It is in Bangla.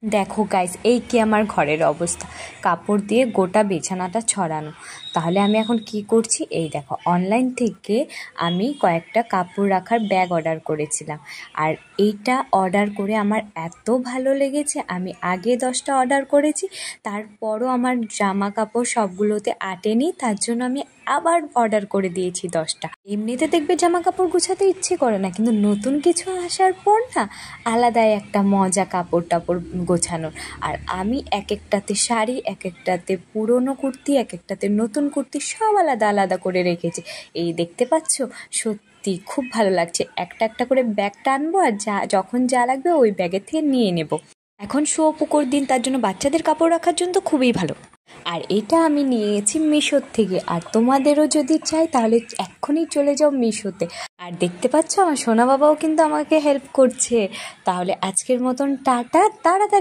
দেখো গাইস, এই কি আমার ঘরের অবস্থা, কাপড় দিয়ে গোটা বিছানাটা ছড়ানো। তাহলে আমি এখন কি করছি, এই দেখো অনলাইন থেকে আমি কয়েকটা কাপড় রাখার ব্যাগ অর্ডার করেছিলাম। আর এইটা অর্ডার করে আমার এত ভালো লেগেছে, আমি আগে 10টা অর্ডার করেছি, তারপরও আমার জামা কাপড় সবগুলোতে আটেনি, তার জন্য আমি আবার অর্ডার করে দিয়েছি 10টা। এমনিতে দেখবে জামা কাপড় গুছাতে ইচ্ছে করে না, কিন্তু নতুন কিছু আসার পর না আলাদাই একটা মজা কাপড় টাপড় গোছানোর। আর আমি এক একটাতে শাড়ি, এক একটাতে পুরনো কুর্তি, এক একটাতে নতুন কুর্তি, সব আলাদা আলাদা করে রেখেছি। এই দেখতে পাচ্ছ, সত্যি খুব ভালো লাগছে। একটা একটা করে ব্যাগ টানবো, আর যখন যা লাগবে ওই ব্যাগের থেকে নিয়ে নেব। এখন শোপুকোর দিন, তার জন্য বাচ্চাদের কাপড় রাখার জন্য তো খুবই ভালো। আর এটা আমি নিয়েছি মিশোর থেকে, আর তোমাদেরও যদি চাই তাহলে এক্ষুনি চলে যাও মিশোতে। আর দেখতে পাচ্ছ আমার সোনা বাবাও কিন্তু আমাকে হেল্প করছে। তাহলে আজকের মতন টাটা, তাড়াতাড়ি